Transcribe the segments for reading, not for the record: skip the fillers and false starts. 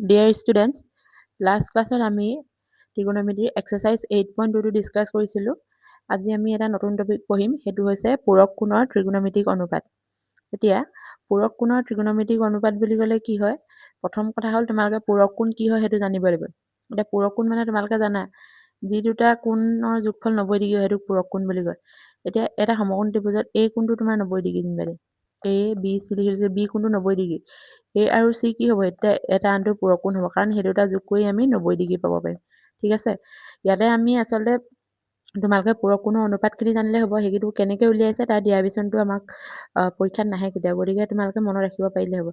Dear students, last classত আমি trigonometry exercise 8.2 discuss কৰিছিলোঁ। আজি আমি এটা নতুন টপিক পঢ়িম, সেইটো হৈছে পূৰক কোণৰ ত্ৰিগোণমিতিক অনুপাত। এতিয়া পূৰক কোণৰ ত্ৰিগোণমিতিক অনুপাত বুলি ক'লে কি হয়? প্ৰথম কথা হ'ল তোমালোকে পূৰক কোণ কি হয় সেইটো জানিব লাগিব। এতিয়া পূৰক কোণ মানে তোমালোকে জানা যি দুটা কোণৰ যোগফল 90 ডিগ্ৰী হয় সেইটো পূৰক কোণ বুলি কয়। এতিয়া এটা সমকোণ ত্ৰিভুজত এই কোণটো তোমাৰ 90 ডিগ্ৰী যেনিবা দেই। A B C লিখিছোঁ, B কোণটো 90 ডিগ্ৰী। A আৰু C কি হ'ব? এটা আনটো পূৰক কোণ হ'ব, কাৰণ সেই দুটা যোগ কৰি আমি 90 ডিগ্ৰী পাব পাৰিম। ঠিক আছে, ইয়াতে আমি আচলতে তোমালোকে পূৰক কোণৰ অনুপাতখিনি জানিলে হ'ব। সেইটো কেনেকৈ উলিয়াইছে তাৰ ডেৰিভেশ্যনটো আমাক পৰীক্ষাত নাহে কেতিয়াও, গতিকে তোমালোকে মনত ৰাখিব পাৰিলে হ'ব।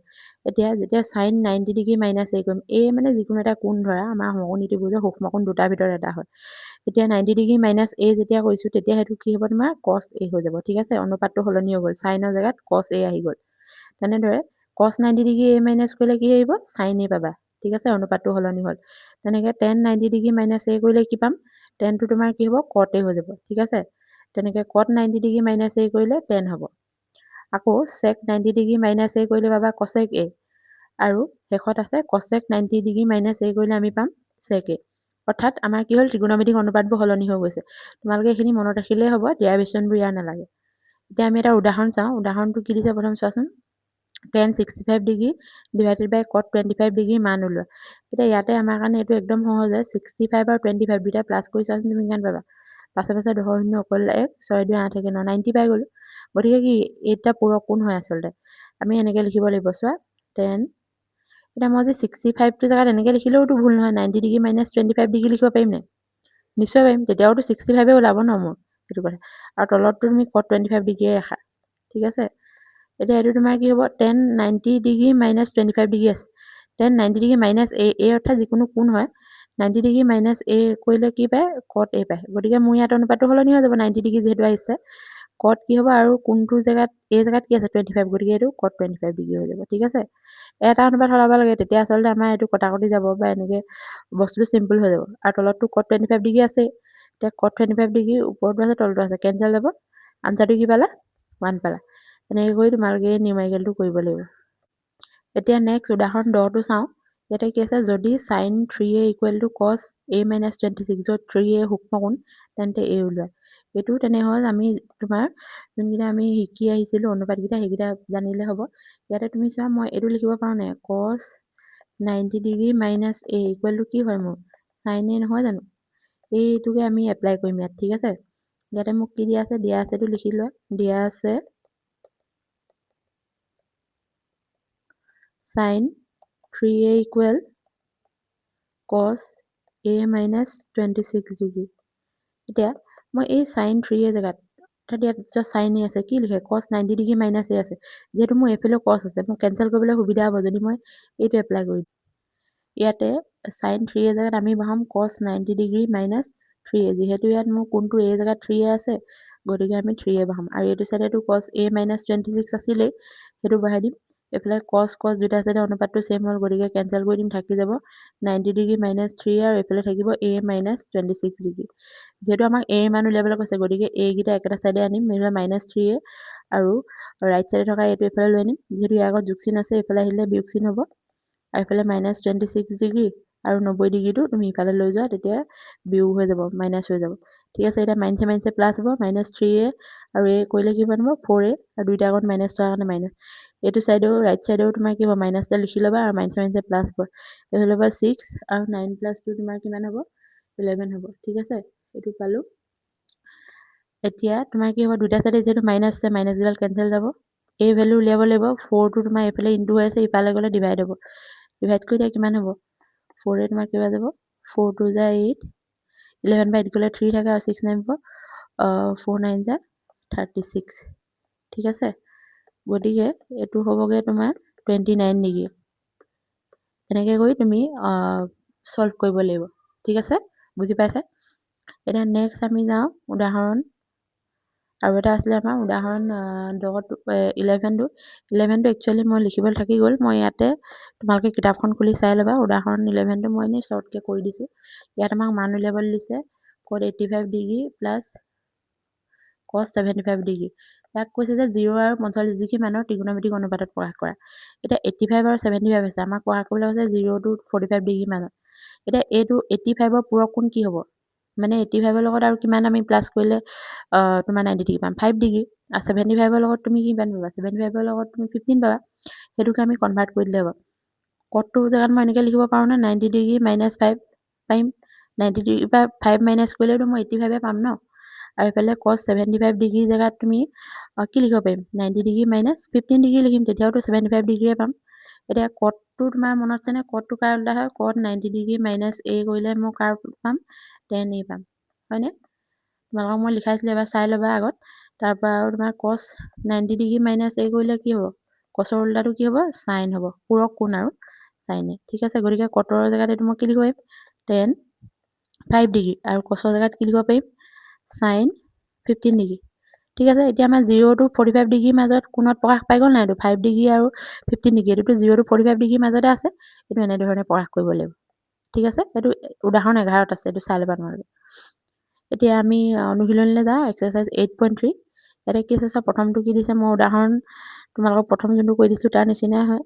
এতিয়া যেতিয়া চাইন 90 ডিগ্ৰী মাইনাছ A কৰিম, A মানে যিকোনো এটা কোণ ধৰা, আমাৰ সমকোণ ত্ৰিভুজৰ সূক্ষ্মকোণ দুটাৰ ভিতৰত এটা হয়। এতিয়া 90 ডিগ্ৰী মাইনাছ A যেতিয়া কৰিছোঁ, তেতিয়া সেইটো কি হ'ব? তোমাৰ cos A হৈ যাব। ঠিক আছে, অনুপাতটো সলনি হৈ গ'ল, চাইনৰ জেগাত cos A আহি গ'ল। তেনেদৰে cos 90 ডিগ্ৰী A মাইনাছ কৰিলে কি আহিব? sin A পাবা। ঠিক আছে, অনুপাতটো সলনি হ'ল। তেনেকৈ tan 90 ডিগ্ৰী মাইনাছ A কৰিলে কি পাম? tanটো তোমাৰ কি হ'ব? cot A হৈ যাব। ঠিক আছে, তেনেকৈ cot 90 ডিগ্ৰী মাইনাছ A কৰিলে tan হ'ব। আকৌ sec 90 ডিগ্ৰী মাইনাছ A কৰিলে পাবা cosec A, আৰু শেষত আছে cosec 90 ডিগ্ৰী মাইনাছ A কৰিলে আমি পাম sec A। অৰ্থাৎ আমাৰ কি হ'ল? ত্ৰিগোণমিতিক অনুপাতবোৰ সলনি হৈ গৈছে। তোমালোকে এইখিনি মনত ৰাখিলেই হ'ব, ডেৰিভেশ্যনবোৰ ইয়াৰ নালাগে। এতিয়া আমি এটা উদাহৰণ চাওঁ। উদাহৰণটো কি দিছে প্ৰথম চোৱাচোন। tan 65 ডিগ্ৰী ডিভাইডেড বাই cot 25 ডিগ্ৰী মান ওলোৱা। এতিয়া ইয়াতে আমাৰ কাৰণে এইটো একদম সহজ হয়। 65 আৰু 25 দুটা প্লাছ কৰি চোৱাচোন, তুমি কিমান পাবা? পাছে পাছে 10 শূন্য অকল 1, 6 2 8 1 9, 90 পাই গ'লো। গতিকে কি এইটা পূৰক কোণ হয় আচলতে। আমি এনেকৈ লিখিব লাগিব, চোৱা tan, এতিয়া মই যে 65টো জেগাত এনেকৈ লিখিলেওতো ভুল নহয়। 90 ডিগ্ৰী মাইনাছ 25 ডিগ্ৰী লিখিব পাৰিম নে? নিশ্চয় পাৰিম, তেতিয়াওতো 65 ওলাব ন মোৰ, সেইটো কথা। আৰু তলততো তুমি cot 25 ডিগ্ৰীয়ে ৰাখা। ঠিক আছে, এতিয়া এইটো তোমাৰ কি হ'ব? tan 90 ডিগ্ৰী মাইনাছ 25 ডিগ্ৰী আছে। tan 90 degree minus A, A অৰ্থাৎ যিকোনো কোণ হয়। 90 ডিগ্ৰী মাইনাছ A কৰিলে কি পায়? cot A পায়। গতিকে মোৰ ইয়াত অনুপাতটো সলনি হৈ যাব, 90 ডিগ্ৰী যিহেতু আহিছে। cot কি হ'ব? আৰু কোনটোৰ জেগাত A জেগাত কি আছে? 25, গতিকে এইটো cot 25 ডিগ্ৰী হৈ যাব। ঠিক আছে, এটা অনুপাত সলাব লাগে, তেতিয়া আচলতে আমাৰ এইটো কটাকটি যাব বা এনেকৈ বস্তুটো চিম্পল হৈ যাব। আৰু তলতটো cot 25 ডিগ্ৰী আছে। এতিয়া cot 25 ডিগ্ৰী ওপৰতো আছে তলতো আছে, কেঞ্চেল যাব। আনচাৰটো কি পালা? 1 পালা। এনেকৈ কৰি তোমালোকে নিউমেৰিকেলটো কৰিব লাগিব। এতিয়া নেক্সট উদাহৰণ 10টো চাওঁ। ইয়াতে কি আছে? যদি sin 3A = cos A - 26, য'ত 3A সূক্ষ্মকোণ, তেন্তে A ওলোৱা। এইটো তেনেহ'লে আমি তোমাৰ যোনকেইটা আমি শিকি আহিছিলোঁ অনুপাতকেইটা, সেইকেইটা জানিলে হ'ব। ইয়াতে তুমি চোৱা, মই এইটো লিখিব পাৰোঁ নাই? cos 90 ডিগ্ৰী মাইনাছ A = কি হয় মোৰ? sin A নহয় জানো? এইটোকে আমি এপ্লাই কৰিম ইয়াত। ঠিক আছে, ইয়াতে মোক কি দিয়া আছে? দিয়া আছে, এইটো লিখি লোৱা। দিয়া আছে sin 3A = cos A - 26 degree. এতিয়া মই এই sin 3A জেগাত, অৰ্থাৎ ইয়াত sin A আছে, কি লিখে? cos 90 ডিগ্ৰী মাইনাছ A আছে। যিহেতু মোৰ এইফালেও cos আছে, মোক কেঞ্চেল কৰিবলৈ সুবিধা হ'ব যদি মই এইটো এপ্লাই কৰি দিওঁ। ইয়াতে sin 3A জেগাত আমি বহাম cos 90 ডিগ্ৰী মাইনাছ 3A। যিহেতু ইয়াত মোৰ কোনটো A জেগাত 3A আছে, গতিকে আমি 3A বহাম। আৰু এইটো চাইডেতো cos A - 26 আছিলেই, সেইটো বহাই দিম। এইফালে cos দুটা চাইডে অনুপাতটো ছেম হ'ল, গতিকে কেঞ্চেল কৰি দিম, থাকি যাব 90 ডিগ্ৰী মাইনাছ 3A, আৰু এইফালে থাকিব A - 26 ডিগ্ৰী। যিহেতু আমাক A মান উলিয়াবলৈ কৈছে, গতিকে A কেইটা একেটা চাইডে আনিম, -3A, আৰু ৰাইট চাইডে থকা এইটো এইফালে লৈ আনিম। যিহেতু ইয়াৰ আগত যোগ চিন আছে, এইফালে আহিলে বিয়োগ চিন হ'ব। আৰু এইফালে -26 ডিগ্ৰী আৰু 90 ডিগ্ৰীটো তুমি ইফালে লৈ যোৱা, তেতিয়া বিয়োগ হৈ যাব, মাইনাছ হৈ যাব। ঠিক আছে, এতিয়া মাইনাছে মাইনাছে প্লাছ হ'ব, -3A আৰু A কৰিলে কি বনিব? 4A, আৰু দুইটা আগত মাইনাছ থকাৰ কাৰণে মাইনাছ। এইটো চাইডেও ৰাইট চাইডেও তোমাৰ কি হ'ব? মাইনাছটা লিখি ল'বা, আৰু মাইনাছে মাইনাছে প্লাছ হ'ব। এইটো ল'বা 6, আৰু 9 + 2 তোমাৰ কিমান হ'ব? 11 হ'ব। ঠিক আছে, এইটো পালোঁ। এতিয়া তোমাৰ কি হ'ব? দুটা চাইডে যিহেতু মাইনাছ আছে, মাইনাছকেইডাল কেঞ্চেল যাব। এই ভেলু উলিয়াব লাগিব। 4টো তোমাৰ এইফালে ইনটু হৈ আছে, ইফালে গ'লে ডিভাইড হ'ব। ডিভাইড কৰি এতিয়া কিমান হ'ব? 4 তোমাৰ কিবা যাব? 4 2 × 8, 11 8 গ'লে 3 থাকে, আৰু 6 9 হ'ব। 4 9 × 36। ঠিক আছে, গতিকে এইটো হ'বগৈ তোমাৰ 29 ডিগ্ৰী। এনেকৈ কৰি তুমি সলভ কৰিব লাগিব। ঠিক আছে, বুজি পাইছা? এতিয়া নেক্সট আমি যাওঁ উদাহৰণ, আৰু এটা আছিলে আমাৰ উদাহৰণ 11টো। 11টো একচুৱেলি মই লিখিবলৈ থাকি গ'ল। মই ইয়াতে তোমালোকে কিতাপখন খুলি চাই ল'বা। উদাহৰণ 11টো মই এনেই শ্বৰ্টকৈ কৰি দিছোঁ। ইয়াত আমাক মান উলিয়াবলৈ দিছে cot 85 degree plus cos 75 degree. ইয়াক কৈছে যে 0 আৰু 45 ডিগ্ৰী মানৰ ত্ৰিকোণমিতিক অনুপাতত প্ৰকাশ কৰা। এতিয়া 85 আৰু 75 আছে, আমাক প্ৰকাশ কৰিবলৈ কৈছে 0 to 45 ডিগ্ৰী মানত। এতিয়া এইটো 85ৰ পূৰক কোণ কি হ'ব? মানে 85ৰ লগত আৰু কিমান আমি প্লাছ কৰিলে তোমাৰ 90 ডিগ্ৰী পাম? 5 ডিগ্ৰী। আৰু 75ৰ লগত তুমি কিমান পাবা? 75ৰ লগত তুমি 15 পাবা। সেইটোকে আমি কনভাৰ্ট কৰি দিলে হ'ব। কটটোৰ জেগাত মই এনেকৈ লিখিব পাৰোঁ নে? 90 ডিগ্ৰী মাইনাছ 5 পাৰিম। 90 ডিগ্ৰীৰ পৰা 5 মাইনাছ কৰিলেতো মই 85 পাম ন? আৰু এইফালে cos 75 ডিগ্ৰীৰ জেগাত তুমি কি লিখিব পাৰিম? 90 ডিগ্ৰী মাইনাছ 15 ডিগ্ৰী লিখিম, তেতিয়াওতো 75 ডিগ্ৰীয়ে পাম। এতিয়া কটটো তোমাৰ মনত আছেনে? কটটো কাৰ উল্টা হয়? কট 90 ডিগ্ৰী মাইনাছ a কৰিলে মই কাৰ পাম? tan a পাম, হয়নে? তোমালোকক মই লিখাইছিলোঁ, এবাৰ চাই ল'বা আগত। তাৰপৰা আৰু তোমাৰ cos 90 ডিগ্ৰী মাইনাছ a কৰিলে কি হ'ব? কছৰ উল্টাটো কি হ'ব? চাইন হ'ব, পূৰক কোণ আৰু চাইন a। ঠিক আছে, গতিকে কটৰ জেগাত এইটো মই কি লিখিব পাৰিম? tan 5 ডিগ্ৰী আৰু কছৰ জেগাত কি লিখিব পাৰিম? Sign 15 degree. ঠিক আছে, এতিয়া আমাৰ 0 to 45 ডিগ্ৰীৰ মাজত কোণত প্ৰকাশ পাই গ'ল নাই? এইটো 5 ডিগ্ৰী আৰু 15 ডিগ্ৰী, এইটোতো 0 to 45 ডিগ্ৰীৰ মাজতে আছে। এইটো এনেধৰণে প্ৰকাশ কৰিব লাগিব। ঠিক আছে, এইটো উদাহৰণ 11ত আছে, এইটো চাই ল'বা তোমালোকে। এতিয়া আমি অনুশীলনীলৈ যাওঁ, এক্সাৰচাইজ 8.3। ইয়াতে কি আছে? প্ৰথমটো কি দিছে? মই উদাহৰণ তোমালোকক প্ৰথম যোনটো কৈ দিছোঁ তাৰ নিচিনাই হয়।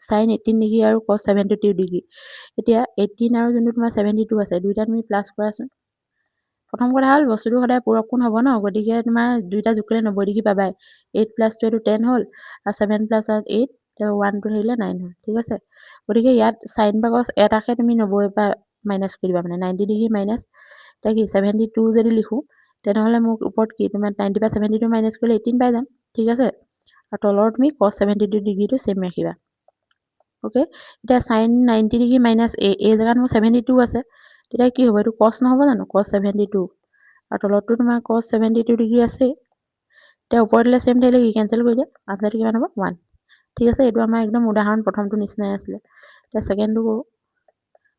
চাইন 18 ডিগ্ৰী আৰু cos 72 ডিগ্ৰী। এতিয়া 18 আৰু যোনটো তোমাৰ 72 আছে, দুইটা তুমি প্লাছ কৰাচোন। প্ৰথম কথা হ'ল বস্তুটো সদায় পূৰক কোণ হ'ব ন, গতিকে তোমাৰ দুইটা যোগ কৰিলে 90 ডিগ্ৰী পাবাই। 8 + 2 এইটো 10 হ'ল, আৰু 7 + 8 1 টো থাকিলে 9 হ'ল। ঠিক আছে, গতিকে ইয়াত চাইন বা cos এটাকে তুমি 90 পৰা মাইনাছ কৰি দিবা, মানে 90 ডিগ্ৰী মাইনাছ এতিয়া কি 72 যদি লিখোঁ, তেনেহ'লে মোক ওপৰত কি তোমাৰ 90 পৰা 72 মাইনাছ কৰিলে 18 পাই যাম। ঠিক আছে, আৰু তলৰ তুমি cos 72 ডিগ্ৰীটো ছেম ৰাখিবা। অ'কে, এতিয়া চাইন 90 ডিগ্ৰী মাইনাছ এই জেগাত মোৰ 72 আছে, তেতিয়া কি হ'ব? এইটো cos নহ'ব জানো? cos 72, আৰু তলতটো তোমাৰ cos 72 ডিগ্ৰী আছেই। এতিয়া ওপৰত দিলে ছেম থাকিলে কি কেঞ্চেল কৰি দিয়া, আনচাৰটো কিমান হ'ব? 1। ঠিক আছে, এইটো আমাৰ একদম উদাহৰণ প্ৰথমটো নিচিনাই আছিলে। এতিয়া ছেকেণ্ডটো কৰোঁ,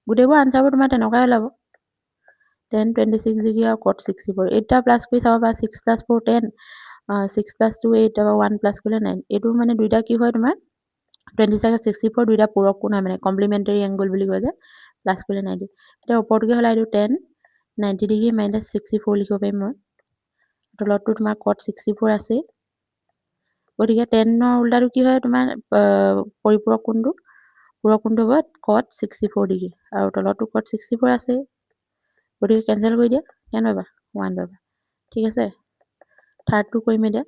গোটেইবোৰ আনচাৰবোৰ তোমাৰ তেনেকুৱাই ওলাব। tan 26 ডিগ্ৰী আৰু cot 64, এইটা প্লাছ কৰি চাব পাৰা। 6 + 4 10, 6 + 2 8, 1 প্লাছ কৰিলে 9। এইটো মানে দুইটা কি হয় তোমাৰ 26 64 দুইটা পূৰক কোণ হয়, মানে কমপ্লিমেণ্টাৰী এংগল বুলি কয় যে, প্লাছ কৰিলে 90। এতিয়া ওপৰটোকে হ'লে এইটো tan 90 ডিগ্ৰী মাইনাছ 64 লিখিব পাৰিম মই। তলতটো তোমাৰ cot 64 আছেই, গতিকে টেনৰ উল্টাটো কি হয় তোমাৰ পৰিপূৰক কোণটো? পূৰক কোণটো হ'ব cot 64 ডিগ্ৰী, আৰু তলতটো cot 64 আছেই, গতিকে কেঞ্চেল কৰি দিয়া, কিমান পাবা? 1 পাবা। ঠিক আছে, থাৰ্ডটো কৰিম এতিয়া।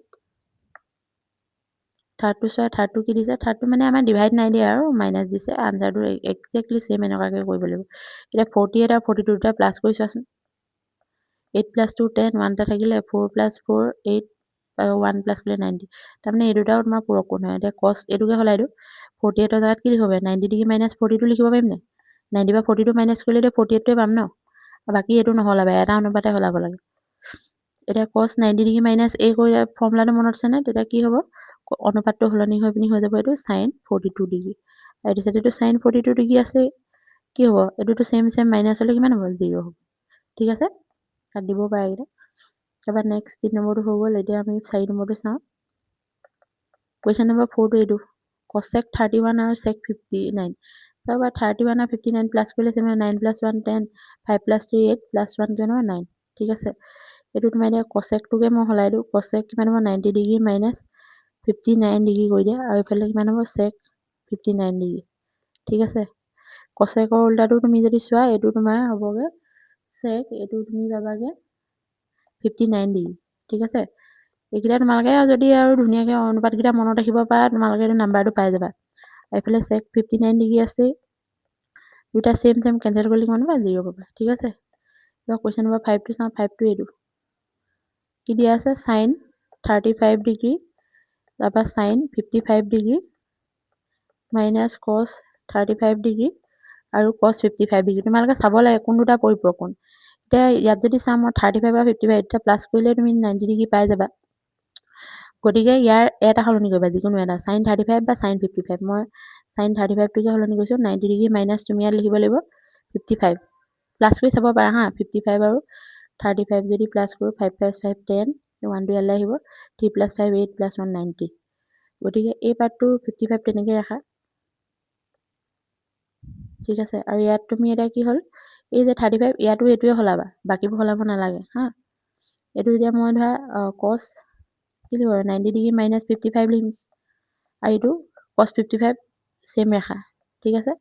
থাৰ্ডটো চোৱা, থাৰ্ডটো কি দিছে? থাৰ্ডটো মানে আমাৰ ডিভাইড নাই দিয়া আৰু মাইনাছ দিছে। আনচাৰটো একজেক্টলি ছেম এনেকুৱাকৈ কৰিব লাগিব। এতিয়া 48 আৰু 42 দুটা প্লাছ কৰি চোৱাচোন। 8 + 2 10, 1 এটা থাকিলে, 4 + 4 8, 1 প্লাছ কৰিলে 90। তাৰমানে এই দুটাও তোমাৰ পূৰক কোণ হয়। এতিয়া cos এইটোকে সলাই দিওঁ, 48ৰ জেগাত কি লিখিব পাৰিম? 90 ডিগ্ৰী মাইনাছ 42 লিখিব পাৰিম নে? 90 পৰা 42 মাইনাছ কৰিলে 48টোৱে পাম ন, বাকী এইটো নহ'লাবা, এটা অনুপাতে সলাব লাগে। এতিয়া cos 90 ডিগ্ৰী মাইনাছ a কৰিলে ফৰ্মুলাটো মনত আছেনে? তেতিয়া কি হ'ব? অনুপাতটো সলনি হৈ পিনি হৈ যাব এইটো sin 42 ডিগ্ৰী। এইটো চাইডেটো sin 42 ডিগ্ৰী আছেই, কি হ'ব? এইটোতো ছেম মাইনাছ হ'লে কিমান হ'ব? 0 হ'ব। ঠিক আছে, তাত দিব পাৰে এইকেইটা। তাৰপৰা নেক্সট 3 নম্বৰটো হৈ গ'ল। এতিয়া আমি 4 নম্বৰটো চাওঁ। কুৱেশ্যন নম্বৰ 4টো এইটো, cosec 31 আৰু sec 59। চাবা 31 আৰু 59 প্লাছ কৰিলে 9 + 1 10, 5 + 3 8, +1 কিমান হ'ব? 9। ঠিক আছে, এইটো তোমাৰ এতিয়া cosecটোকে মই সলাই দিওঁ। cosec কিমান হ'ব? 90 ডিগ্ৰী মাইনাছ 59 ডিগ্ৰী কৰি দিয়া, আৰু এইফালে কিমান হ'ব? sec 59 degree. ঠিক আছে, cosecৰ উল্টাটো তুমি যদি চোৱা, এইটো তোমাৰ হ'বগৈ sec, এইটো তুমি পাবাগে 59 ডিগ্ৰী। ঠিক আছে, এইকেইটা তোমালোকে যদি আৰু ধুনীয়াকৈ অনুপাতকেইটা মনত ৰাখিব পাৰা, তোমালোকে এইটো নাম্বাৰটো পাই যাবা। এইফালে sec 59 ডিগ্ৰী আছেই, দুটা ছেম কেঞ্চেল কৰিলে কিমান পাবা? 0 পাবা। ঠিক আছে, এবাৰ কুৱেশ্যন নম্বৰ 5টো চাওঁ। 5টো এইটো কি দিয়া আছে? sin 35 ডিগ্ৰী, তাৰপৰা sin 55 degree minus cos 35 degree আৰু cos 55 ডিগ্ৰী। তোমালোকে চাব লাগে কোন দুটা পৰিপূৰক কোণ। এতিয়া ইয়াত যদি চাওঁ মই 35 আৰু 55 এতিয়া প্লাছ কৰিলে তুমি 90 ডিগ্ৰী পাই যাবা। গতিকে ইয়াৰ এটা সলনি কৰিবা, যিকোনো এটা, sin 35 বা sin 55। মই sin 35টোকে সলনি কৰিছোঁ। 90 ডিগ্ৰী মাইনাছ তুমি ইয়াত লিখিব লাগিব 55। প্লাছ কৰি চাব পাৰা হা, 55 আৰু 35 যদি প্লাছ কৰোঁ, 5 + 5 10, 1টো ইয়ালৈ আহিব, 3 + 5 8, +1 90। গতিকে এই পাৰ্টটো 55 তেনেকৈ ৰাখা। ঠিক আছে, আৰু ইয়াত তুমি এতিয়া কি হ'ল? এই যে 35 ইয়াতো এইটোৱে সলাবা, বাকীবোৰ সলাব নালাগে হা। এইটো এতিয়া মই ধৰা cos কি লিখিব 90 ডিগ্ৰী মাইনাছ 55 লিখিম আৰু এইটো cos 55 সেম ৰেখা ঠিক আছে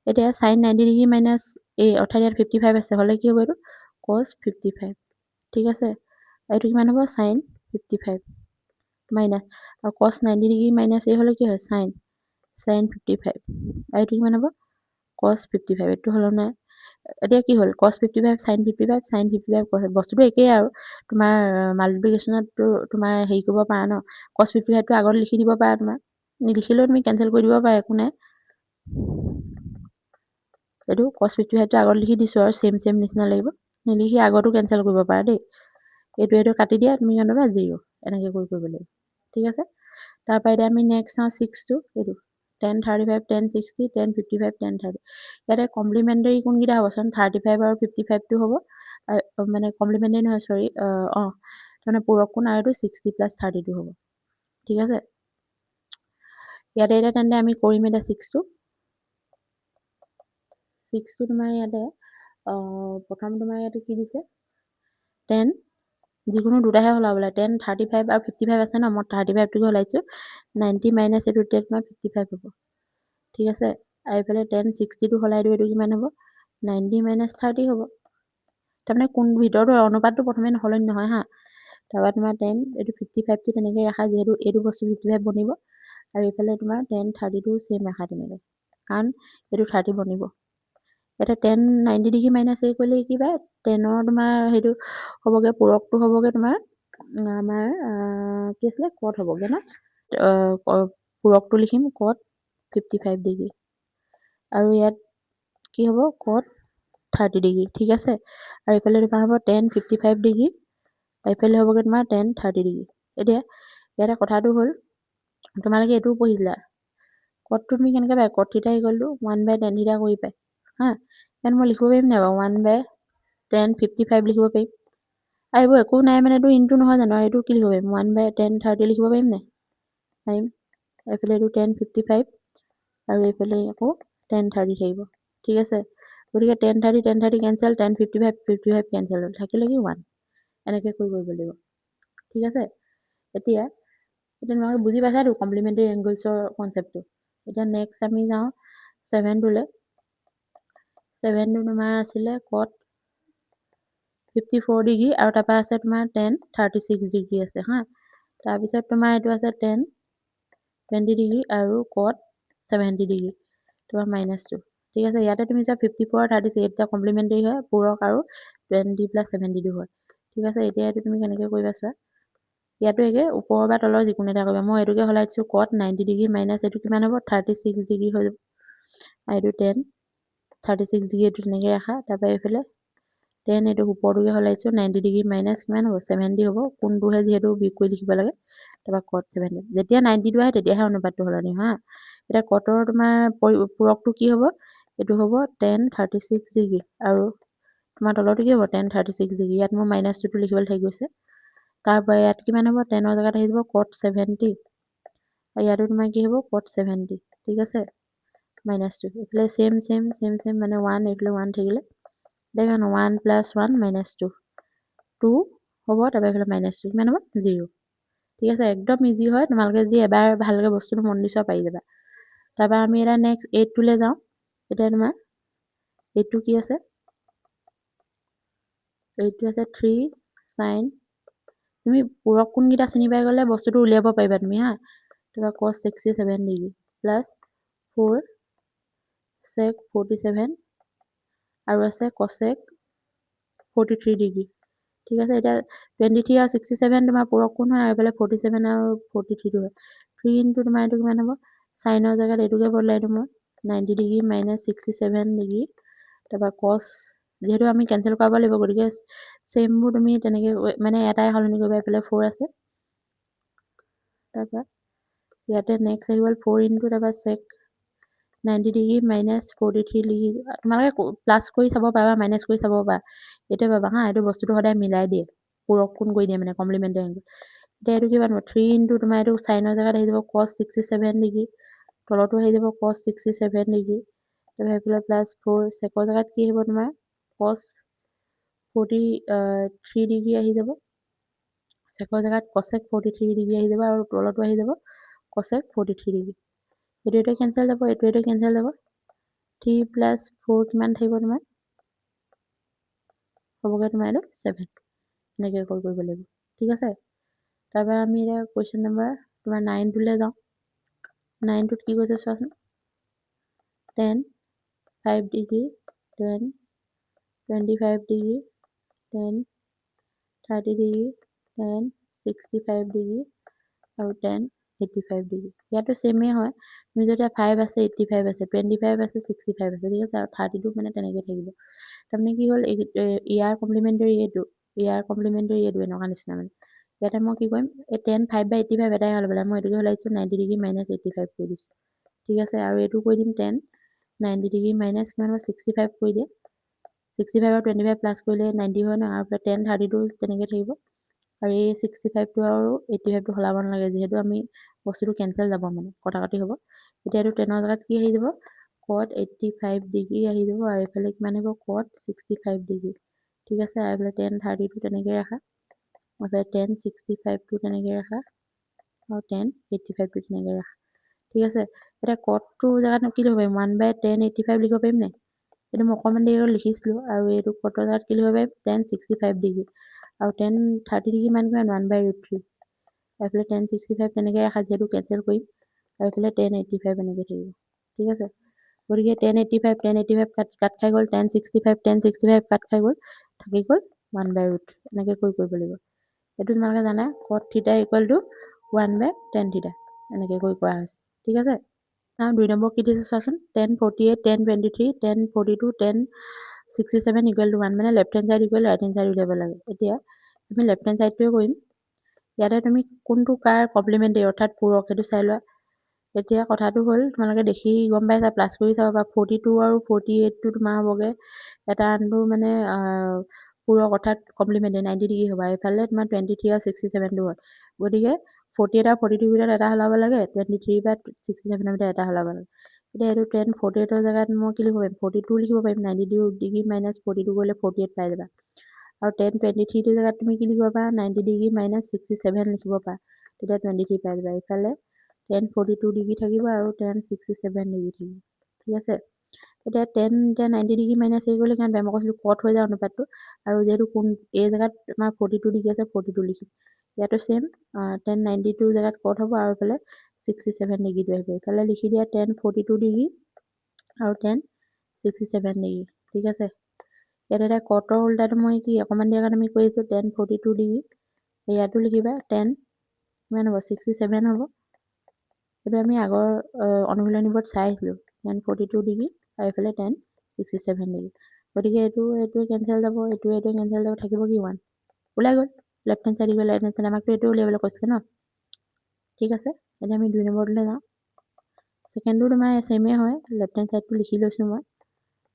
এতিয়া sin 90 ডিগ্ৰী মাইনাছ অৰ্থাৎ ইয়াত 55 আছে হলে কি হ'ব এইটো cos 55 ঠিক আছে এইটো কিমান হ'ব sin 55 মাইনাছ আৰু cos 90 ডিগ্ৰী মাইনাছ হলে কি হয় sin 55 আৰু এইটো কিমান হ'ব cos 55 এইটো হল নাই এতিয়া কি হ'ল cos 55 sin 55 sin 55 cos বস্তুটো একেই আৰু তোমাৰ মাল্টিপ্লিকেশনত তোমাৰ হেৰি কৰিব পাৰা ন cos 55 টো আগত লিখি দিব পাৰা তোমাৰ নিলিখিলেও তুমি কেনসেল কৰি দিব পাৰা একো নাই এইটো cos 55 টো আগত লিখি দিছো আৰু সেম নিচিনা লাগিব নিলিখি আগতো কেনসেল কৰিব পাৰা দেই এইটো কাটি দিয়া তুমি জানবা 0 এনেকৈ কৰিব লাগিব ঠিক আছে তাৰ পৰা এতিয়া আমি নেক্সট চাওঁ 6 টো এইটো 10 35 10 60 10 55 10 30 ইয়াতে কমপ্লিমেন্টাৰী কোনকেইটা হ'ব চোন 35 আৰু 55 টো হ'ব মানে কমপ্লিমেন্টাৰী নহয় সৰি মানে পূৰক কোণ আৰু 60 + 32 হ'ব ঠিক আছে ইয়াতে এটা তেন্তে আমি কৰিম এটা 6 টো তোমাৰ ইয়াতে প্ৰথম তোমাৰ ইয়াতে কি দিছে 10 যিকোনো দুটাহে হলাবলে 10 35 আৰু 55 আছে ন মই 35 টো হলাইছো 90 মাইনাছ এইটো তোমাৰ 55 হ'ব ঠিক আছে আৰু ইফালে 10 60 টো হলাই দিও এইটো কিমান হ'ব 90 মাইনাছ 30 হ'ব তাৰমানে কোন ভিতৰটো অনুপাতটো প্ৰথমে নহলনি নহয় হা তাৰপৰা তোমাৰ 10 এইটো 55 টো তেনেকৈ ৰাখা যিহেতু এইটো বস্তু 55 বনিব আৰু ইফালে তোমাৰ 10 30 টো সেম ৰাখা তেনেকৈ কাৰণ এইটো 30 বনিব এটা 10 90 ডিগ্ৰী মাইনাছ কৰিলে কি পায় 10 তোমাৰ হেইটো হ'বগে পূৰকটো হ'বগে তোমাৰ আমাৰ কি আছিল কট হ'বগে না পূৰকটো লিখিম cot 55 ডিগ্ৰী আৰু ইয়াত কি হ'ব cot 30 ডিগ্ৰী ঠিক আছে আৰু ইফালে তোমাৰ হ'ব 10 55 ডিগ্ৰী ইফালে হ'বগে তোমাৰ 10 30 ডিগ্ৰী এতিয়া ইয়াতে কথাটো হ'ল তোমালোকে এইটো পঢ়িছিলা cot তুমি কেনেকৈ পায় cot θ = 1/tan θ কৰি পায় হা ইয়াত মই লিখিব পাৰিম নাই বাৰু 1/tan 55 লিখিব পাৰিম আৰু এইবোৰ একো নাই মানে এইটো ইনটু নহয় জানো এইটো কি লিখিব পাৰিম 1/tan 30 লিখিব পাৰিম নাই পাৰিম এইফালে এইটো 10 55 আৰু এইফালে আকৌ 10 30 থাকিব ঠিক আছে গতিকে 10 30 কেনসেল 10 55 55 কেনসেল হ'ল থাকিলে কি 1 এনেকৈ কৰিব লাগিব ঠিক আছে এতিয়া তোমালোকে বুজি পাইছাতো কমপ্লিমেন্টাৰী এংগলছৰ কনসেপ্টটো এতিয়া নেক্সট আমি যাওঁ 7 টোলে 7 টো তোমাৰ আছিলে cot 54 ডিগ্ৰী আৰু তাৰপৰা আছে তোমাৰ 10 36 ডিগ্ৰী আছে হা তাৰপিছত তোমাৰ এইটো আছে 10 20 ডিগ্ৰী আৰু cot 70 ডিগ্ৰী তোমাৰ -2 ঠিক আছে ইয়াতে তুমি চোৱা 54 36 এটা কমপ্লিমেন্টাৰী হয় পূৰক আৰু 20 + 70 হয় ঠিক আছে এতিয়া এইটো তুমি কেনেকৈ কৰিবা চোৱা ইয়াতো একে ওপৰৰ বা তলৰ যিকোনো এটা কৰিবা মই এইটোকে হলাই দিছো cot 90 ডিগ্ৰী মাইনাছ এইটো কিমান হ'ব 36 ডিগ্ৰী হৈ যাব আৰু এইটো 10 36 ডিগ্ৰী এইটো তেনেকৈ ৰাখা তাৰপৰা এইফালে 10 এইটো ওপৰটোকে হলাইছো 90 ডিগ্ৰী মাইনাছ কিমান হ'ব 70 হ'ব কোনটোহে যিহেতু বিয়োগ কৰি লিখিব লাগে তাৰপৰা cot 70 যেতিয়া 90 টো আহে তেতিয়াহে অনুপাতটো হলনি হা এতিয়া cotৰ তোমাৰ পূৰকটো কি হ'ব এইটো হ'ব 10 36 ডিগ্ৰী আৰু তোমাৰ তলটো কি হ'ব 10 36 ডিগ্ৰী ইয়াত মই -2 লিখিবলৈ থাকি গৈছে তাৰপৰা ইয়াত কিমান হ'ব 10 ৰ জেগাত আহি যাব cot 70 আৰু ইয়াতো তোমাৰ কি হ'ব cot 70 ঠিক আছে -2 এইফালে সেম মানে 1 এইফালে 1 থাকিলে দেখোন 1 + 1 -2 2 হ'ব তাৰপৰা এইফালে -2 কিমান হ'ব 0 ঠিক আছে একদম ইজি হয় তোমালোকে যি এবাৰ ভালকৈ বস্তুটো মন দি চোৱা পাৰি যাবা তাৰপৰা আমি এটা নেক্সট 8 টোলে যাওঁ এতিয়া তোমাৰ 8 টো কি আছে 8 টো আছে 3 sin তুমি পূৰক কোনকেইটা চিনি পাই গ'লে বস্তুটো উলিয়াব পাৰিবা তুমি হা তাৰপৰা cos 67 ডিগ্ৰী প্লাছ 4 sec 47 আৰু আছে cosec 43 ডিগ্ৰী ঠিক আছে এতিয়া 23 আৰু 67 তোমাৰ পূৰক কোণ হয় আৰু এইফালে 47 আৰু 43 টো হয় 3 ইনটু তোমাৰ এইটো কিমান হ'ব সাইনৰ জেগাত এইটোকে বদলাই দিম মই 90 ডিগ্ৰী মাইনাছ 67 ডিগ্ৰী তাৰপৰা cos যেহেতু আমি কেনসেল কৰাব লাগিব গতিকে সেমবোৰ তুমি তেনেকৈ মানে এটাই সলনি কৰিবা এইফালে 4 আছে তাৰপৰা ইয়াতে নেক্সট আহি গ'ল 4 ইনটু তাৰপৰা sec 90 ডিগ্ৰী মাইনাছ 43 লিখি তোমালোকে প্লাছ কৰি চাব পাৰা মাইনাছ কৰি চাব পাৰা এইটোৱে পাবা হা এইটো বস্তুটো সদায় মিলাই দিয়ে পূৰক কোণ কৰি দিয়ে মানে কমপ্লিমেন্টাৰী এংগল এতিয়া এইটো কিমান হ'ব 3 ইনটু তোমাৰ এইটো সাইনৰ জেগাত আহি যাব cos 67 ডিগ্ৰী তলতো আহি যাব cos 67 ডিগ্ৰী তাৰপৰা এইফালে প্লাছ 4 চেকৰ জেগাত কি আহিব তোমাৰ cos 43 ডিগ্ৰী আহি যাব চেকৰ জেগাত কচেক 43 ডিগ্ৰী আহি যাব আৰু তলতো আহি যাব কচেক 43 ডিগ্ৰী। এইটো কেঞ্চেল যাব, এইটো কেঞ্চেল যাব। 3 + 4 কিমান থাকিব তোমাৰ? হ'বগৈ তোমাৰ এইটো 7। এনেকৈ কৰিব লাগিব, ঠিক আছে। তাৰপৰা আমি এতিয়া কুৱেশ্যন নম্বৰ তোমাৰ 9টোলৈ যাওঁ। 9টোত কি কৈছে চোৱাচোন। 10, 5 ডিগ্ৰী, 10, 25 ডিগ্ৰী, 10, 30 ডিগ্ৰী, 10, 65 ডিগ্ৰী আৰু 10, 85 ডিগ্ৰী। ইয়াতো ছেমেই হয়। তুমি যেতিয়া 5 আছে, 85 আছে, 25 আছে, 65 আছে, ঠিক আছে। আৰু 32 মানে তেনেকৈ থাকিব। তাৰমানে কি হ'ল, ইয়াৰ কমপ্লিমেণ্টাৰী এইটো, ইয়াৰ কমপ্লিমেণ্টাৰী এইটো, এনেকুৱা নিচিনা মানে। ইয়াতে মই কি কৰিম, এই 10, 5/85 এটাই হ'ল বোলে। মই এইটোকে ওলাইছোঁ 90 ডিগ্ৰী - 85 কৰি দিছোঁ, ঠিক আছে। আৰু এইটো কৰি দিম 10, 90 ডিগ্ৰী - কিমান হ'ব 65 কৰি দিয়ে। 65 আৰু 25 প্লাছ কৰিলে 90 হয় ন, আৰু 10, 32 তেনেকৈ থাকিব। আৰু এই 65টো আৰু 85টো সলাব নালাগে, যিহেতু আমি বস্তুটো কেঞ্চেল যাব মানে, কটাকটি হ'ব। এতিয়া এইটো 10ৰ জেগাত কি আহি যাব, cot 85 ডিগ্ৰী আহি যাব, আৰু এইফালে কিমান আহিব, cot 65 ডিগ্ৰী, ঠিক আছে। আৰু এইফালে 10, 32 তেনেকৈ ৰাখা, এইফালে 10, 65টো তেনেকৈ ৰাখা, আৰু 10, 85টো তেনেকৈ ৰাখা, ঠিক আছে। এতিয়া কটটোৰ জেগাত কি লিখিব পাৰিম, 1/10, 85 লিখিব পাৰিম নাই? এইটো মই অকণমান দেৰি লিখিছিলোঁ। আৰু এইটো কটৰ জেগাত কি লিখিব পাৰিম, 10, 65 ডিগ্ৰী, আৰু 10, 30 ডিগ্ৰী কিমান 1/√3। এইফালে 10, 65 তেনেকৈ ৰাখা, যিহেতু কেঞ্চেল কৰিম। আৰু এইফালে 10, 85 এনেকৈ থাকিব, ঠিক আছে। গতিকে 10, 85 কাট খাই গ'ল, 10, 65 কাট খাই গ'ল, থাকি গ'ল 1/√3। এনেকৈ কৰিব লাগিব। এইটো তোমালোকে জানা, cot θ = 1/tan θ, এনেকৈ কৰা হৈছে, ঠিক আছে। আৰু 2 নম্বৰ কি দিছে চোৱাচোন, 10, 48, 10, 23, 10, 42, 10, 67 = 1, মানে left hand side = right hand side উলিয়াব লাগে। এতিয়া আমি লেফ্ট হেণ্ড চাইডটোৱে কৰিম। ইয়াতে তুমি কোনটো কাৰ কমপ্লিমেণ্টাৰী, অৰ্থাৎ পূৰক, সেইটো চাই লোৱা। এতিয়া কথাটো হ'ল, তোমালোকে দেখি গম পাইছা, প্লাছ কৰি চাব বা 42 আৰু 48টো তোমাৰ হ'বগৈ এটা আনটো মানে পূৰক, অৰ্থাৎ কমপ্লিমেণ্টাৰী 90 ডিগ্ৰী হ'ব। এইফালে তোমাৰ 23 আৰু 67টো হয়। গতিকে 48 আৰু 42 ভিতৰত এটা সলাব লাগে, 23 বা 67ৰ ভিতৰত এটা সলাব লাগে। এতিয়া এইটো 10, 48ৰ জেগাত মই কি লিখিব পাৰিম, 42 লিখিব পাৰিম। 90 ডিগ্ৰী - 42 কৰিলে 48 পাই যাবা। আৰু 10, 23টোৰ জেগাত তুমি কি লিখিব পাৰা, 90 ডিগ্ৰী - 67 লিখিব পাৰা, তেতিয়া 23 পাই যাবা। এইফালে 10, 42 ডিগ্ৰী থাকিব, আৰু 10, 67 ডিগ্ৰী থাকিব, ঠিক আছে। এতিয়া 90 ডিগ্ৰী - হেৰি কৰিলে কিমান পাম, মই কৈছিলোঁ কট হৈ যায় অনুপাতটো। আৰু যিহেতু এই জেগাত আমাৰ 42 ডিগ্ৰী আছে, 42 লিখিম। ইয়াতো ছেম, 10, 92 জেগাত কট হ'ব, আৰু এইফালে 67 ডিগ্ৰীটো আহিব। এইফালে লিখি দিয়া 10, 42 ডিগ্ৰী আৰু 10, 67 ডিগ্ৰী, ঠিক আছে। ইয়াত এতিয়া কটৰ উল্টাটো মই কি অকণমান দিয়াৰ কাৰণে আমি কৰিছোঁ 10, 42 ডিগ্ৰী। ইয়াতো লিখিবা 10, কিমান হ'ব 67 হ'ব। এইটো আমি আগৰ অনুশীলনীবোৰত চাই আহিছিলোঁ, 10, 42 ডিগ্ৰী, আৰু এইফালে 10, 67 ডিগ্ৰী। গতিকে এইটোৱে কেঞ্চেল যাব, এইটোৱে কেঞ্চেল যাব, থাকিব কি 1, ওলাই গ'ল। Left hand side = right hand side, আমাকতো এইটো উলিয়াবলৈ কৈছিলে ন, ঠিক আছে। এতিয়া আমি 2 নম্বৰটোলৈ যাওঁ। ছেকেণ্ডটো তোমাৰ ছেমেই হয়, লেফ্ট হেণ্ড চাইডটো লিখি লৈছোঁ মই,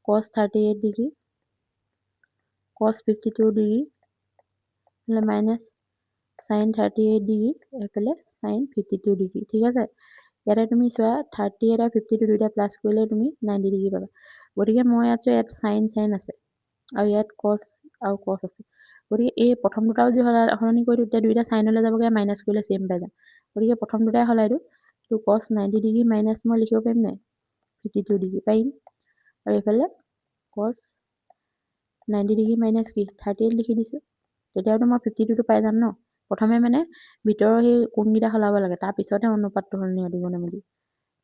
cos 38 degree, cos 52 degree, minus sin 38 degree, এইফালে sin 52 ডিগ্ৰী, ঠিক আছে। ইয়াতে তুমি চোৱা 38 আৰু 52 দুইটা প্লাছ কৰিলে তুমি 90 ডিগ্ৰী পাবা। গতিকে মই ইয়াত চোৱা, ইয়াত sin আছে, আৰু ইয়াত cos আৰু cos আছে। গতিকে এই প্ৰথম দুটাও যি সলনি কৰি দিওঁ, তেতিয়া দুইটা চাইনলৈ যাবগৈ, মাইনাছ কৰিলে ছেম পাই যাম। গতিকে প্ৰথম দুটাই সলাই দিওঁ, তো cos 90 ডিগ্ৰী মাইনাছ মই লিখিব পাৰিম নাই, 52 ডিগ্ৰী পাৰিম। আৰু এইফালে cos 90 ডিগ্ৰী মাইনাছ কি 38 লিখি দিছোঁ, তেতিয়াতো মই 52টো পাই যাম ন। প্ৰথমে মানে ভিতৰৰ সেই কোণকেইটা সলাব লাগে, তাৰপিছতহে অনুপাতটো সলনি হয় ত্ৰিকোণমিতি,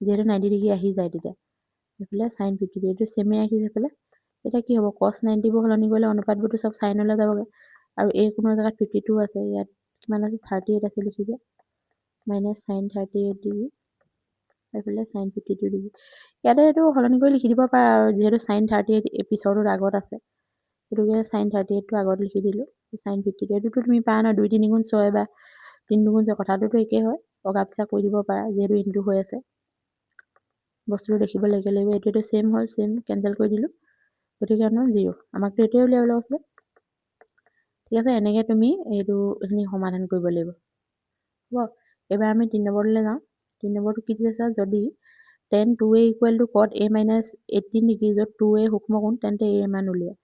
যিহেতু 90 ডিগ্ৰী আহি যায় তেতিয়া। এইফালে sin 52, এইটো ছেমেই ৰাখিছোঁ এইফালে। এতিয়া কি হ'ব, cos 90বোৰ সলনি কৰিলে অনুপাতবোৰতো চব চাইনলৈ যাবগৈ, আৰু এই কোণৰ জেগাত 52 আছে, ইয়াত কিমান আছে 38 আছে, লিখি দিয়া, মাইনাছ sin 38 ডিগ্ৰী, এইফালে sin 52 ডিগ্ৰী। ইয়াতে এইটো সলনি কৰি লিখি দিব পাৰা, আৰু যিহেতু sin 38 পিছৰটোত আগত আছে, সেইটোকে sin 38টো আগত লিখি দিলোঁ, sin 52, এইটোতো তুমি পাৰা ন, 2 3 গুণ 6 বা 3 2 গুণ 6, কথাটোতো একেই হয়, অগা পিছা কৰি দিব পাৰা, যিহেতু ইনটু হৈ আছে, বস্তুটো দেখিবলৈ একে লাগিব। এইটোতো ছেম হ'ল, ছেম কেঞ্চেল কৰি দিলোঁ, গতিকে 0, আমাকতো এইটোৱে উলিয়াবলৈ কৈছিলে, ঠিক আছে। এনেকৈ তুমি এইখিনি সমাধান কৰিব লাগিব, হ'ব। এবাৰ আমি 3 নম্বৰলৈ যাওঁ। 3 নম্বৰটো কি দিছে চোৱা, যদি tan 2a = cot a - 18 degree, য'ত 2a সূক্ষ্ম কোণ, তেন্তে a ৰ মান উলিওৱা।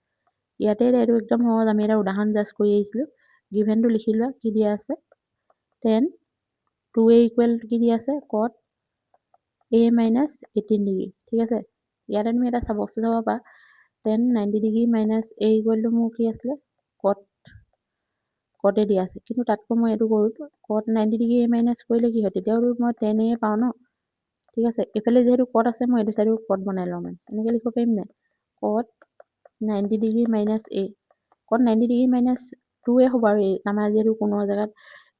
ইয়াতে এইটো একদম সহজ, আমি এটা উদাহৰণ জাষ্ট কৰি আহিছিলোঁ। গিভেনটো লিখি লোৱা কি দিয়া আছে tan 2a ইকুৱেল কি দিয়া আছে cot a minus 18 ডিগ্ৰী ঠিক আছে ইয়াতে তুমি এটা বস্তু চাব পাৰা tan 90 degree minus a equal to মোৰ কি আছিলে cot a দিয়া আছে কিন্তু তাতকৈ মই এইটো কৰোঁ cot 90 ডিগ্ৰী a minus কৰিলে কি হয় তেতিয়াও মই tan a পাওঁ ন ঠিক আছে এফালে যেহেতু cot আছে মই এইটো সাইডো cot বনাই লওঁ মানে এনেকৈ লিখিব পাৰিম নাই cot 90 degree minus a cot 90 degree minus 2a হ'ব আৰু আমাৰ যেহেতু কোনো জেগাত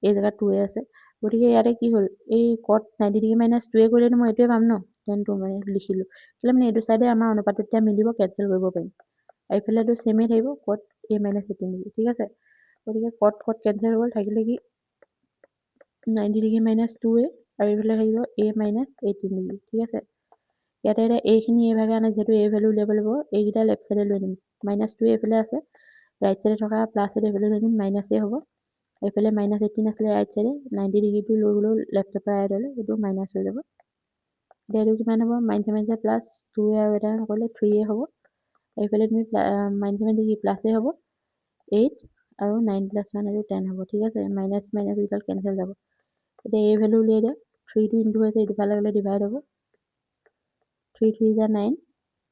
এই জেগাত 2a আছে গতিকে ইয়াতে কি হ'ল এই cot 90 ডিগ্ৰী minus 2a কৰিলে মই এইটোৱে পাম ন tan 2 মানে লিখিলো কিলে মানে এইটো সাইডে আমাৰ অনুপাতটো তেতিয়া মিলিব কেনসেল কৰিব পাৰিম এইফালেটো সেমে থাকিব cot a minus 18 ডিগ্ৰী ঠিক আছে গতিকে cot কেনসেল হ'ল থাকিলে কি 90 ডিগ্ৰী minus 2a আৰু এইফালে থাকিব a minus 18 ডিগ্ৰী ঠিক আছে ইয়াতে এটা a খিনি এই ভাগে আনে যেহেতু a ভ্যালু উলিয়াব লাগিব এইকেইটা লেফট সাইডে লৈ নিম minus 2 এইফালে আছে ৰাইট সাইডে থকা প্লাস সাইডে এইফালে লৈ নিম minus a হ'ব এইফালে minus 18 আছিলে ৰাইট সাইডে 90 ডিগ্ৰীটো লৈ গ'লো লেফটৰ পৰা ৰাইট হ'লে এইটো মাইনাস হৈ যাব এইটো কিমান হ'ব -মাইনাস প্লাস 2a আৰু এটা নকৰিলে 3a হ'ব এইফালে তুমি -মাইনাস কি প্লাস a হ'ব 8 আৰু 9 + 1 আৰু 10 হ'ব ঠিক আছে মাইনাস মাইনাস ৰিজাল্ট কেনসেল যাব এতিয়া a ভ্যালু উলিয়াই দিয়া 3 টো ইনটু হৈছে এইটো ফালে গ'লে ডিভাইড হ'ব 3 3 * 9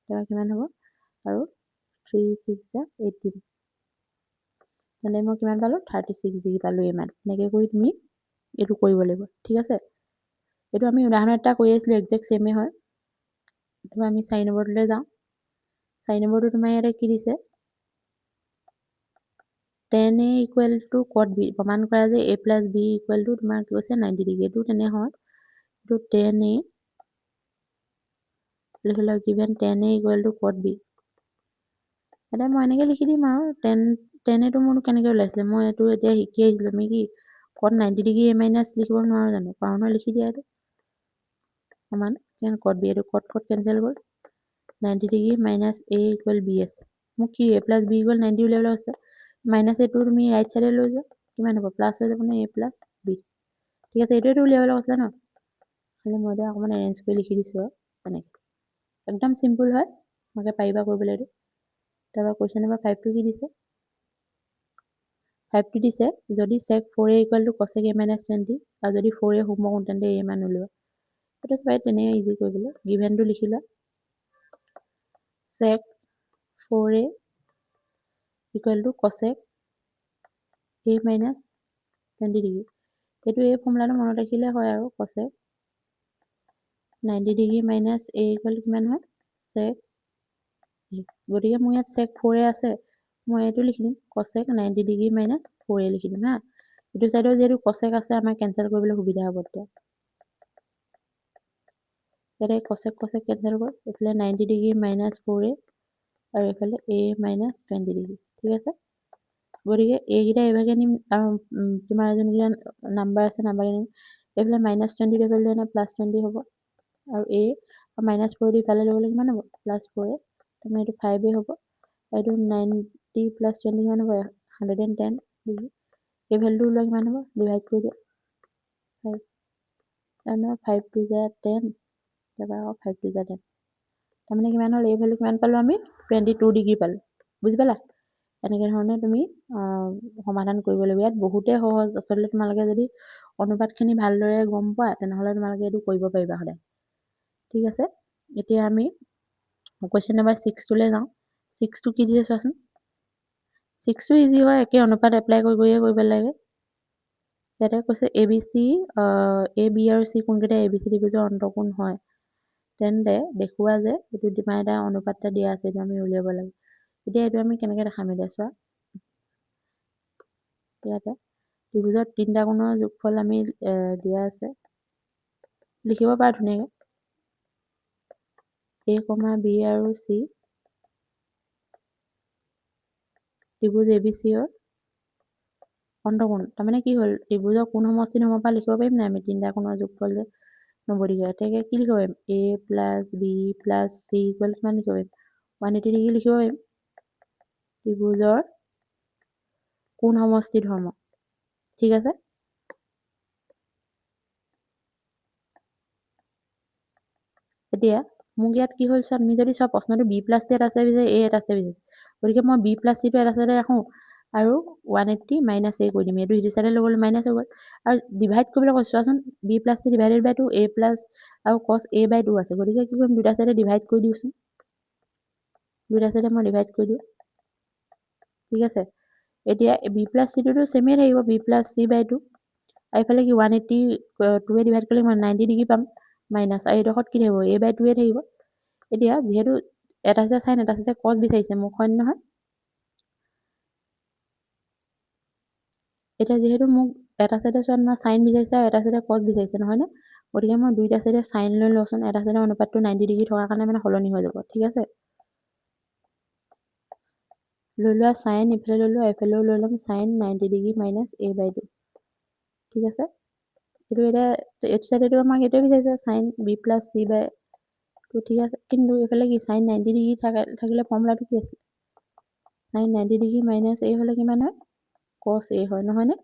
এটা কিমান হ'ব আৰু 3 6 * 18 মানে মই কিমান পালো 36 ডিগ্ৰী পালো ইমান এনেকৈ কৰি তুমি এইটো কৰিব লাগিব ঠিক আছে এইটো আমি উদাহৰণ এটা কৰি আছিলো এক্সাক্ট সেমে হয় তো আমি 4 নম্বৰলৈ যাওঁ 4 নম্বৰটো তোমাৰ ইয়াতে কি দিছে tan a equal to cot b প্ৰমাণ কৰা যে a plus b equal to তোমাৰ কি হৈছে 90 ডিগ্ৰী এইটো তেনে হয় তো tan a লিখিলে given tan a equal to cot b এটা মই এনেকৈ লিখি দিম আৰু tan a টো মোৰ কেনেকৈ ওলাইছিলে মই এইটো এতিয়া শিকি আহিছিলোঁ আমি কি cot 90 ডিগ্ৰী a minus লিখিব নোৱাৰো জানো পাৰো ন লিখি দিয়া এইটো সমান কেন cot b এইটো cot কেনসেল গ'ল 90 degree minus a equal b আছে মোক কি a plus b equal 90 উলিয়াবলৈ আছে minus a টো তুমি ৰাইট সাইডে লৈ যোৱা কিমান হ'ব প্লাস হৈ যাব নে a plus b ঠিক আছে এইটোটো উলিয়াবলৈ আছে ন খালি মই এটা অকমান এৰেঞ্জ কৰি লিখি দিছো আৰু এনেকৈ একদম সিম্পল হয় মগে পাৰিবা কৰিবলৈ এইটো তাৰপৰা কোৱেশ্চন নম্বৰ 5 টো কি দিছে 5 টো দিছে যদি sec 4a equal to cosec a minus 20 আৰু যদি 4a হোমৱৰ্ক তেন্তে a মান উলিওৱা এটা চাই তেনে ইজি কৰিবলৈ গিভেন টো লিখি লোৱা sec 4a equal to cosec a minus 20 degree এইটো এই ফৰ্মুলাটো মনত ৰাখিলে হয় আৰু cosec 90 degree minus a equal to কিমান হয় sec গতিকে মোৰ ইয়াত sec 4a আছে মই এইটো লিখি দিম cosec 90 ডিগ্ৰী minus 4a লিখি দিম হা এইটো সাইডৰ যেহেতু cosec আছে আমাৰ কেনসেল কৰিবলৈ সুবিধা হ'ব তেতিয়া ইয়াতে cosec কেনসেল গ'ল এইফালে 90 ডিগ্ৰী minus 4a আৰু এইফালে a minus 20 ডিগ্ৰী ঠিক আছে গতিকে এইকেইটা এইভাগে নিম আৰু তোমাৰ যোনকেইটা নাম্বাৰ আছে নাম্বাৰ নিম এইফালে -20 লেভেল লৈ না +20 হ'ব আৰু a minus 4 দি ইফালে লৈ গ'লে কিমান হ'ব +4a তাৰমানে এইটো 5a হ'ব এইটো 90 + 20 কিমান হ'ব 110 ডিগ্ৰী এই ভ্যালুটো লৈ কিমান হ'ব ডিভাইড কৰি দিয়া 5 তাৰমানে 5 2 * 10 তাৰপৰা 5 2 * 10 তাৰমানে কিমান হ'ল এই ভ্যালু কিমান পালো আমি 22 ডিগ্ৰী পালো বুজি পালা এনেকৈ ধৰণে তুমি সমাধান কৰিব লাগিব ইয়াত বহুতে সহজ আচলতে তোমালোকে যদি অনুপাতখিনি ভালদৰে গম পোৱা তেনেহলে তোমালোকে এইটো কৰিব পাৰিবা সদায় ঠিক আছে এতিয়া আমি কোৱেশ্চন নম্বৰ 6 টোলৈ যাওঁ 6 টো কি দিছে চোৱাচোন 6 টো ইজি হয় একে অনুপাত এপ্লাই কৰিব লাগে ইয়াতে কৈছে ABC A B আৰু C কোনকেইটা ABC ত্ৰিভুজৰ অন্তঃকোণ হয় তেন্তে দেখুৱা যে এইটো তোমাৰ এটা অনুপাত এটা দিয়া আছে এইটো আমি উলিয়াব লাগে এতিয়া এইটো আমি কেনেকৈ দেখাম এতিয়া চোৱা ইয়াতে ত্ৰিভুজৰ তিনিটা কোণৰ যোগফল আমি দিয়া আছে লিখিব পাৰা ধুনীয়াকৈ A, B আৰু C ত্ৰিভুজ ABC ৰ অন্তঃকোণ তাৰমানে কি হ'ল ত্ৰিভুজৰ কোণ সমষ্টি নম্বৰ পৰা লিখিব পাৰিম নাই আমি তিনিটা কোণৰ যোগফল যে 90 ডিগ্ৰী এতেকে কি লিখিব পাৰিম A + B + C = কিমান লিখিব পাৰিম 180 ডিগ্ৰী লিখিব পাৰিম ত্ৰিভুজৰ কোণ সমষ্টি ধৰ্ম ঠিক আছে এতিয়া মোক ইয়াত কি হ'ল চোৱা তুমি যদি চোৱা প্ৰশ্নটো B + C এটা আছে বিচাৰি A এটা আছে বিচাৰি গতিকে মই B + C টো এটা সাইডে ৰাখো আৰু 180 মাইনাছ a কৰি দিম এইটো সিটো চাইডে লৈ গ'লে মাইনাছ হৈ গ'ল আৰু ডিভাইড কৰিবলৈ কৈছোঁ চোৱাচোন b plus c divided by 2 a plus আৰু cos a বাই 2 আছে গতিকে কি কৰিম দুটা চাইডে ডিভাইড কৰি দিওঁচোন দুটা চাইডে মই ডিভাইড কৰি দিওঁ ঠিক আছে এতিয়া b প্লাছ cটোতো সেমেই থাকিব b প্লাছ c বাই 2 এইফালে কি 180 2 এ ডিভাইড কৰিলে মই 90 ডিগ্ৰী পাম মাইনাছ আৰু এইডোখৰত কি থাকিব a বাই 2 এ থাকিব এতিয়া যেহেতু এটা চাইডে সাইন এটা চাইডে cos বিচাৰিছে মোক হয় নহয় এটা যেহেতু মোক এটা সাইডে চোৱা না সাইন বিচাৰিছে আৰু এটা সাইডে cos বিচাৰিছে নহয় নে গতিকে মই দুইটা সাইডে সাইন লৈ লওঁচোন এটা সাইডে অনুপাতটো 90 ডিগ্ৰী থকাৰ কাৰণে মানে হলনি হৈ যাব ঠিক আছে লৈ লোৱা সাইন ইফালে লৈ লোৱা এফালেও লৈ ল'ম sign 90 degree minus a by 2 ঠিক আছে এইটো এটা এইটো সাইডেটো আমাক এইটোৱে বিচাৰিছে সাইন b প্লাছ c বাই 2 ঠিক আছে কিন্তু এফালে কি সাইন 90 ডিগ্ৰী থাকিলে ফৰ্মুলাটো কি আছে সাইন 90 ডিগ্ৰী মাইনাছ a হলে কিমান হয় cos a হয় নহয় নে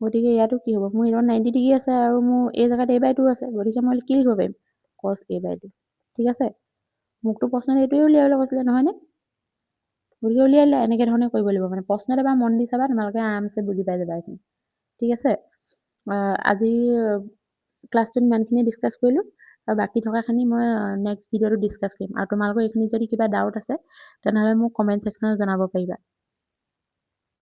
গতিকে ইয়াতো কি হ'ব মোৰ ইমান 90 ডিগ্ৰী আছে আৰু মোৰ এই জায়গাত a বাই 2 আছে গতিকে মই কি লিখিব পাৰিম cos a বাই 2 ঠিক আছে মোকতো প্ৰশ্নত এইটোৱে উলিয়াবলৈ কৈছিলে নহয় নে গতিকে উলিয়ালে এনেকৈ ধৰণে কৰিব লাগিব মানে প্ৰশ্নত এবাৰ মন দি চাবা তোমালোকে আৰামছে বুজি পাই যাবা এইখিনি ঠিক আছে আজি ক্লাছটোত ইমানখিনি ডিছকাছ কৰিলোঁ আৰু বাকী থকাখিনি মই নেক্সট ভিডিঅ'টো ডিছকাছ কৰিম আৰু তোমালোকৰ এইখিনি যদি কিবা ডাউট আছে তেনেহ'লে মোক কমেণ্ট ছেকশ্যনত জনাব পাৰিবা